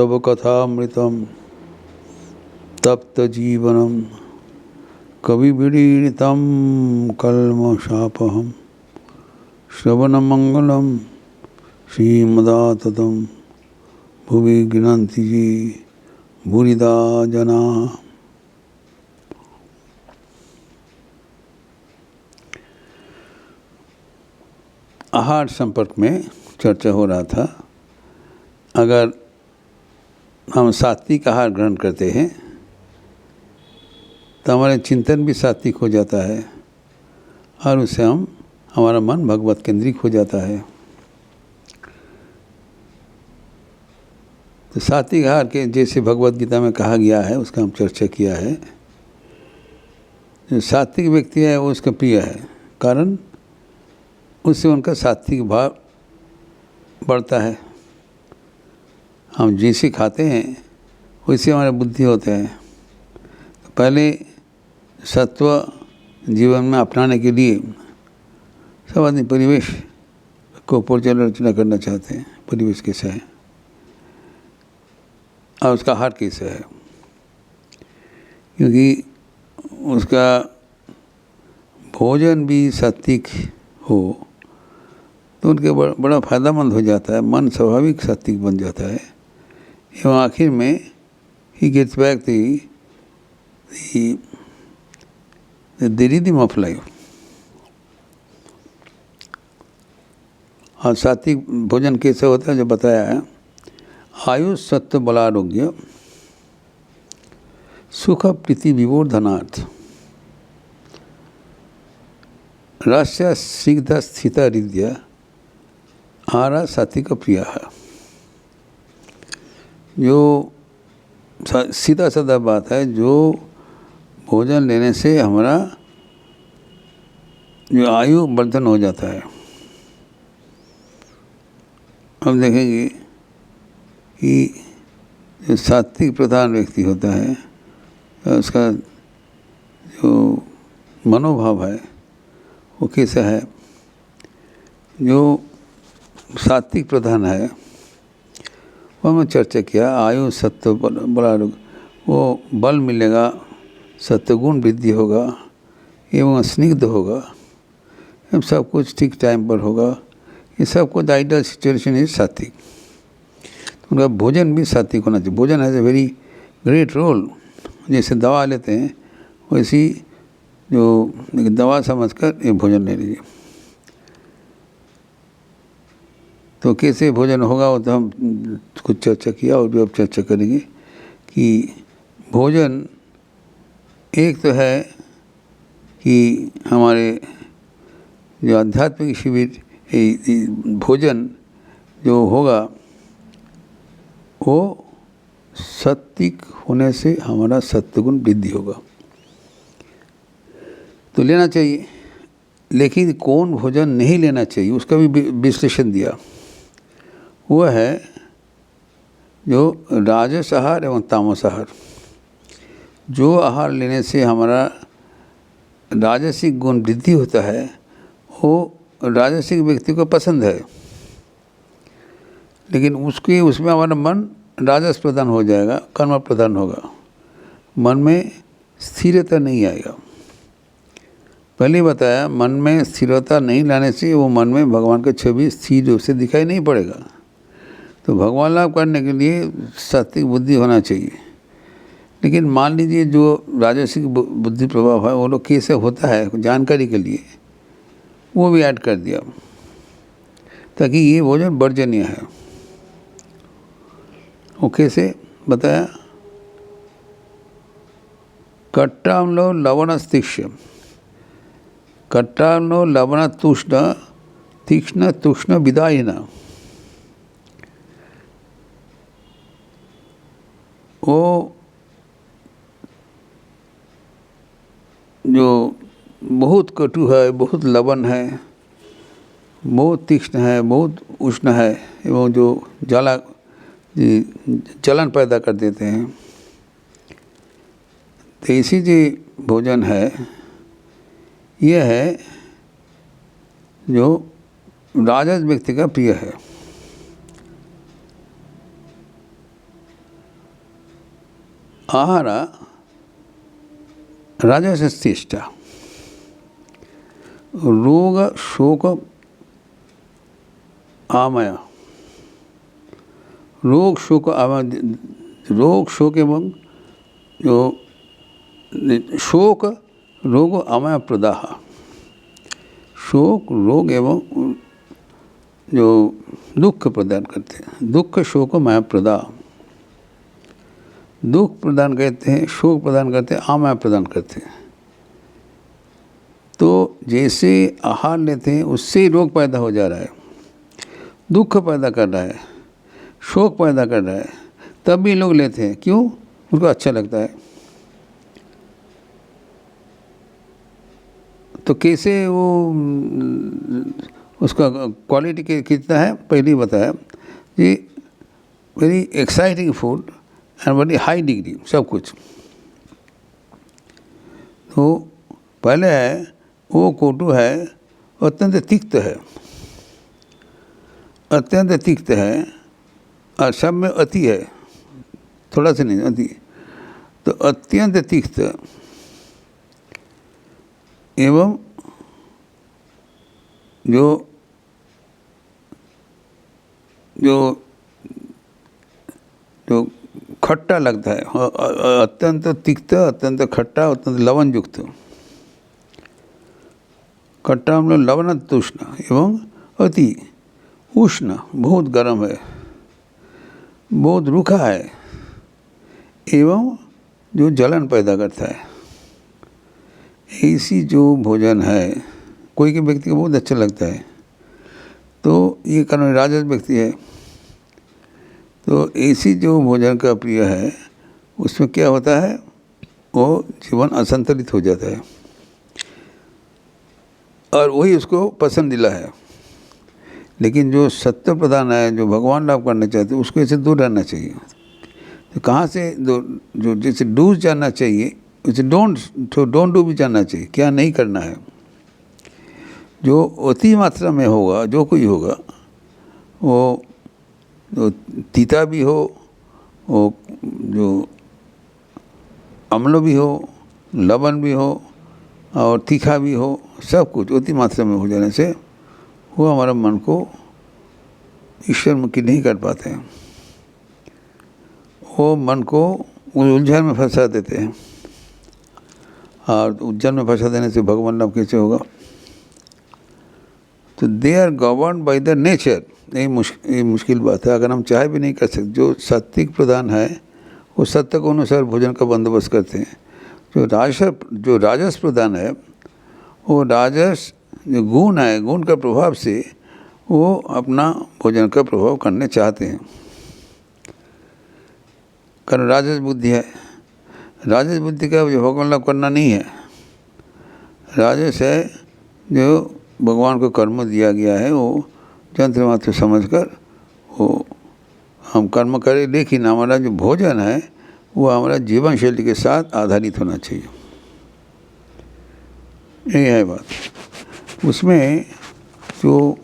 तब कथामृतम तप्त जीवनम कवि विरीणितम कल्मषापहम श्रवणमंगलम श्रीमदाततम भुवि गृह्णन्ति ये भूरिदा जना। आहार संपर्क में चर्चा हो रहा था। अगर हम सात्विक आहार ग्रहण करते हैं तो हमारे चिंतन भी सात्विक हो जाता है और उससे हमारा मन भगवत केंद्रिक हो जाता है। तो सात्विक आहार के जैसे भगवत गीता में कहा गया है उसका हम चर्चा किया है। जो सात्विक व्यक्ति है वो उसका प्रिय है, कारण उससे उनका सात्विक भाव बढ़ता है। हम जैसे खाते हैं वैसे हमारे बुद्धि होते हैं। तो पहले सत्व जीवन में अपनाने के लिए सब आदमी परिवेश को पर्यालोचना करना चाहते हैं। परिवेश कैसा है और उसका आहार कैसा है, क्योंकि उसका भोजन भी सात्विक हो तो उनके बड़ा फायदामंद हो जाता है। मन स्वाभाविक सात्विक बन जाता है एवं आखिर में ही gets back the rhythm of life। और सात्विक भोजन कैसे होता है जो बताया है, आयु सत्व बलारोग्य सुख प्रीति विवर्धनार्थ रस्य शीघ्र स्थित हृदय आहार सात्विक प्रिय। जो सीधा साधा बात है, जो भोजन लेने से हमारा जो आयु वर्धन हो जाता है। हम देखेंगे कि जो सात्विक प्रधान व्यक्ति होता है उसका जो मनोभाव है वो कैसा है। जो सात्विक प्रधान है वो हमने चर्चा किया, आयु सत्व बड़ा वो बल मिलेगा, सत्वगुण वृद्धि होगा एवं स्निग्ध होगा, एवं सब कुछ ठीक टाइम पर होगा। ये सब कुछ आइडियल सिचुएशन इज सात्विक। तो उनका भोजन भी सात्विक होना चाहिए। भोजन has a very great role. जैसे दवा लेते हैं वैसी जो दवा समझकर ये भोजन ले लीजिए। तो कैसे भोजन होगा वो तो हम कुछ चर्चा किया और भी अब चर्चा करेंगे कि भोजन एक तो है कि हमारे जो आध्यात्मिक शिविर भोजन जो होगा वो सात्विक होने से हमारा सत्वगुण वृद्धि होगा, तो लेना चाहिए। लेकिन कौन भोजन नहीं लेना चाहिए उसका भी विश्लेषण दिया। वो है जो राजस आहार एवं तामस आहार। जो आहार लेने से हमारा राजसिक गुण वृद्धि होता है वो राजसिक व्यक्ति को पसंद है, लेकिन उसमें हमारा मन राजस प्रधान हो जाएगा, कर्म प्रधान होगा, मन में स्थिरता नहीं आएगा। पहले बताया मन में स्थिरता नहीं लाने से वो मन में भगवान का छवि स्थिर रूप से दिखाई नहीं पड़ेगा। तो भगवान लाभ करने के लिए सात्विक बुद्धि होना चाहिए। लेकिन मान लीजिए जो राजसिक बुद्धि प्रभाव है वो लोग कैसे होता है जानकारी के लिए वो भी ऐड कर दिया ताकि ये भोजन वर्जनीय है। वो कैसे बताया, कट्टाम्लो लवणस्तिक्ष्य कट्टाम्लो लवण तूष्ण तीक्ष्ण तूष्ण विदायिना। वो जो बहुत कटु है, बहुत लवण है, बहुत तीक्ष्ण है, बहुत उष्ण है एवं जो जलन पैदा कर देते हैं। तो इसी जो भोजन है यह है जो राजस व्यक्ति का प्रिय है। आहार राजसस्येष्टा रोग शोक आमय, रोग शोक आमय, रोग शोक एवं जो शोक रोग आमय प्रदाह, शोक रोग एवं जो दुख प्रदान करते हैं, दुख शोक माया प्रदाह, दुख प्रदान करते हैं, शोक प्रदान करते हैं, आमय प्रदान करते हैं। तो जैसे आहार लेते हैं उससे रोग पैदा हो जा रहा है, दुख पैदा कर रहा है, शोक पैदा कर रहा है, तब भी लोग लेते हैं। क्यों? उनको अच्छा लगता है। तो कैसे वो उसका क्वालिटी कितना है पहले ही बताया कि very exciting food and very high degree सब कुछ। तो पहले है वो कोटू है, अत्यंत तिक्त है, अत्यंत तिक्त है और सब में अति है, थोड़ा सा नहीं अति। तो अत्यंत तिक्त एवं जो जो जो खट्टा लगता है, अत्यंत तिक्त, अत्यंत खट्टा, अत्यंत लवण युक्त। खट्टा मतलब लवण तुष्ण एवं अति उष्ण, बहुत गर्म है, बहुत रूखा है एवं जो जलन पैदा करता है। ऐसी जो भोजन है कोई के व्यक्ति को बहुत अच्छा लगता है, तो ये कर्म राजस व्यक्ति है। तो ऐसी जो भोजन का प्रिय है उसमें क्या होता है, वो जीवन असंतुलित हो जाता है और वही उसको पसंदीदा है। लेकिन जो सत्य प्रधान है, जो भगवान लाभ करना चाहते हैं, उसको ऐसे दूर रहना चाहिए। तो कहाँ से जो जैसे डूज जानना चाहिए वैसे डोंट डू भी जानना चाहिए, क्या नहीं करना है। जो अति मात्रा में होगा, जो कोई होगा, वो तीता भी हो, वो जो अम्ल भी हो, लवण भी हो और तीखा भी हो, सब कुछ अति मात्रा में हो जाने से वो हमारे मन को ईश्वर मुखी नहीं कर पाते हैं, वो मन को उलझन में फंसा देते हैं। और उलझन में फंसा देने से भगवान लाभ कैसे होगा? तो they are govern by the nature. ये मुश्किल बात है, अगर हम चाहे भी नहीं कर सकते। जो सात्विक प्रधान है वो सत्य के अनुसार भोजन का बंदोबस्त करते हैं। जो राजस प्रधान है वो राजस जो गुण है, गुण का प्रभाव से वो अपना भोजन का प्रभाव करने चाहते हैं, कारण राजस बुद्धि है। राजस बुद्धि का जो भगवान लाभ करना नहीं है, राजस है जो भगवान को कर्म दिया गया है, वो यंत्र मात्र समझकर वो हम कर्म करें, लेकिन हमारा जो भोजन है वो हमारा जीवन शैली के साथ आधारित होना चाहिए। यही है बात। उसमें जो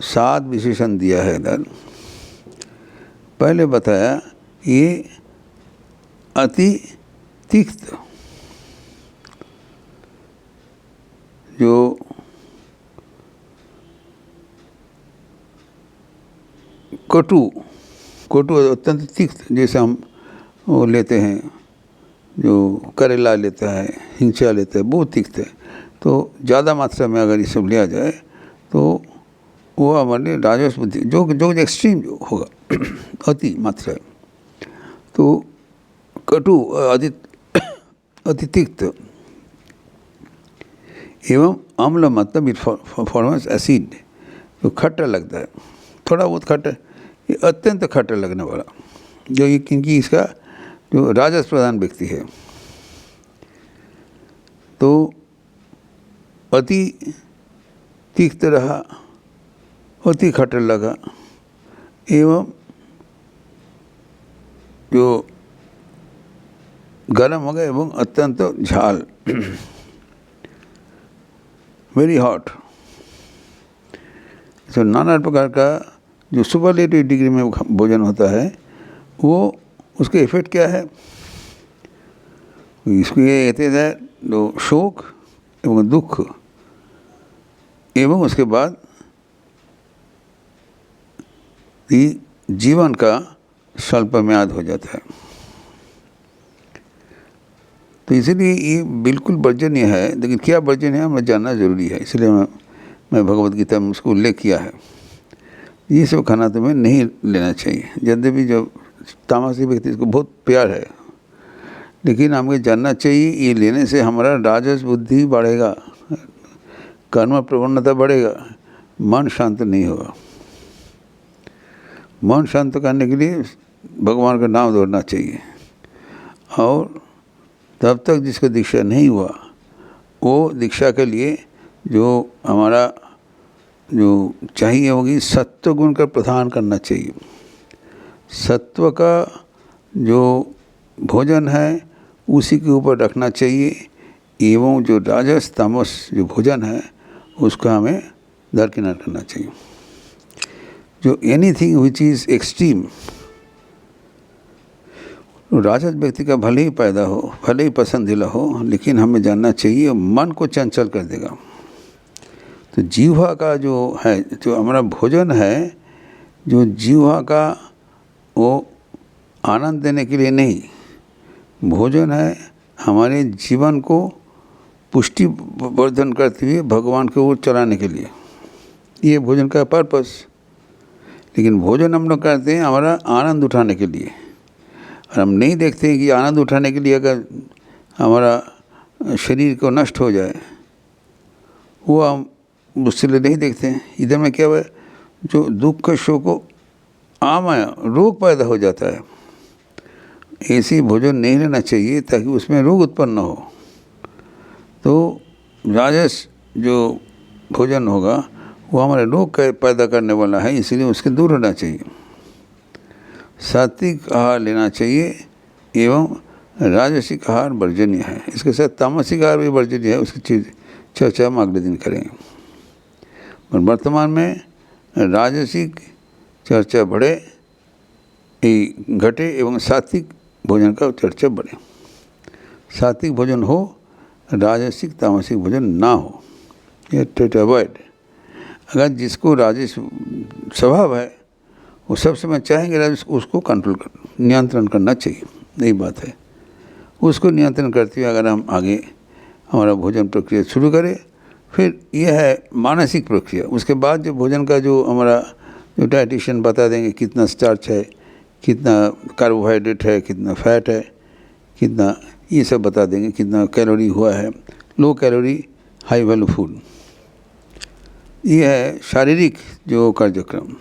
7 विशेषण दिया है इधर, पहले बताया ये अति तिक्त, जो कटु अत्यंत तिक्त, जैसे हम वो लेते हैं, जो करेला लेता है, हिंसा लेता है, बहुत तिक्त है। तो ज़्यादा मात्रा में अगर ये सब लिया जाए तो वो हमारे राजस बुद्धि जो एक्सट्रीम जो होगा अति मात्रा, तो कटु अति तिक्त एवं अम्ल मतलब फॉर्मस एसिड, जो खट्टा लगता है, थोड़ा बहुत खट्टा, ये अत्यंत खट्टा लगने वाला, जो ये क्योंकि इसका जो राजस प्रधान व्यक्ति है। तो अति तिक्त रहा, अति खट्टा लगा एवं जो गर्म हो गया एवं अत्यंत झाल, वेरी हॉट। तो नाना प्रकार का जो सुपरलेटिव डिग्री में भोजन होता है, वो उसके इफेक्ट क्या है? इसको ये कहते हैं जो शोक एवं दुख एवं उसके बाद जीवन का स्वल्पम्याद हो जाता है। तो इसीलिए ये बिल्कुल वर्जनीय है, लेकिन क्या वर्जनीय है हमें जानना जरूरी है। इसलिए मैं भगवद गीता में उसको उल्लेख किया है। ये सब खाना तुम्हें नहीं लेना चाहिए। यद्यपि जो तामसिक व्यक्ति इसको बहुत प्यार है, लेकिन हमें जानना चाहिए ये लेने से हमारा राजस बुद्धि बढ़ेगा, कर्म प्रवणता बढ़ेगा, मन शांत नहीं होगा। मन शांत करने के लिए भगवान का नाम दोहराना चाहिए। और तब तक जिसको दीक्षा नहीं हुआ वो दीक्षा के लिए जो हमारा जो चाहिए होगी सत्व गुण का प्रदान करना चाहिए। सत्व का जो भोजन है उसी के ऊपर रखना चाहिए, एवं जो राजस तामस जो भोजन है उसका हमें दरकिनार करना चाहिए। जो एनीथिंग विच इज़ एक्सट्रीम, राजस व्यक्ति का भले ही पैदा हो, भले ही पसंदीदा हो, लेकिन हमें जानना चाहिए मन को चंचल कर देगा। तो जीवा का जो है, जो हमारा भोजन है, जो जीवा का वो आनंद देने के लिए नहीं, भोजन है हमारे जीवन को पुष्टि वर्धन करते हुए भगवान की ओर चलाने के लिए, ये भोजन का पर्पस। लेकिन भोजन हम लोग करते हैं हमारा आनंद उठाने के लिए, और हम नहीं देखते हैं कि आनंद उठाने के लिए अगर हमारा शरीर को नष्ट हो जाए, वो हम उससे नहीं देखते हैं। इधर में क्या हुआ, जो दुख का शोक को आमाया रोग पैदा हो जाता है। ऐसी भोजन नहीं लेना चाहिए ताकि उसमें रोग उत्पन्न हो। तो राजस जो भोजन होगा वो हमारे रोग पैदा करने वाला है, इसलिए उसके दूर रहना चाहिए। सात्विक आहार लेना चाहिए एवं राजसिक आहार वर्जनीय है। इसके साथ तामसिक आहार भी वर्जनीय है, उसकी चीज़ चर्चा हम अगले दिन करेंगे। और वर्तमान में राजसिक चर्चा बढ़े घटे एवं सात्विक भोजन का चर्चा बढ़े। सात्विक भोजन हो, राजसिक तामसिक भोजन ना हो, ये टू अवॉइड। अगर जिसको राजस स्वभाव है वो सब समय चाहेंगे राजस, उसको कंट्रोल कर नियंत्रण करना चाहिए, यही बात है। उसको नियंत्रण करते हुए अगर हम आगे हमारा भोजन प्रक्रिया शुरू करें, फिर यह है मानसिक प्रक्रिया। उसके बाद जो भोजन का जो हमारा जो डाइटिशियन बता देंगे कितना स्टार्च है, कितना कार्बोहाइड्रेट है, कितना फैट है, कितना, ये सब बता देंगे, कितना कैलोरी हुआ है, low calorie high value food. ये है शारीरिक जो कार्यक्रम।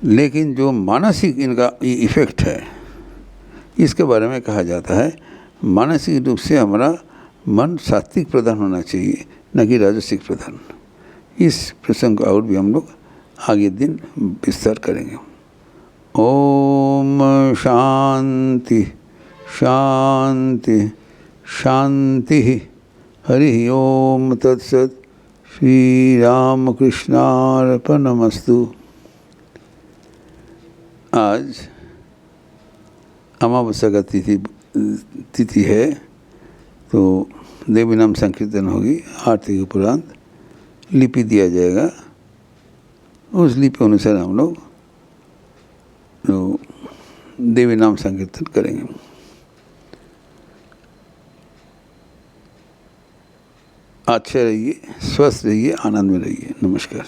लेकिन जो मानसिक इनका इफ़ेक्ट है, इसके बारे में कहा जाता है मानसिक रूप से हमारा मन सात्विक प्रधान होना चाहिए, न कि राजसिक प्रधान। इस प्रसंग को और भी हम लोग आगे दिन विस्तार करेंगे। ओम शांति शांति शांति। हरि ओम तत्सत। श्री रामकृष्णार्पणमस्तु। आज अमावस्या का तिथि है, तो देवी नाम संकीर्तन होगी, आरती के उपरांत लिपि दिया जाएगा। उस लिपि अनुसार हम लोग जो देवी नाम संकीर्तन करेंगे। अच्छे रहिए, स्वस्थ रहिए, आनंद में रहिए। नमस्कार।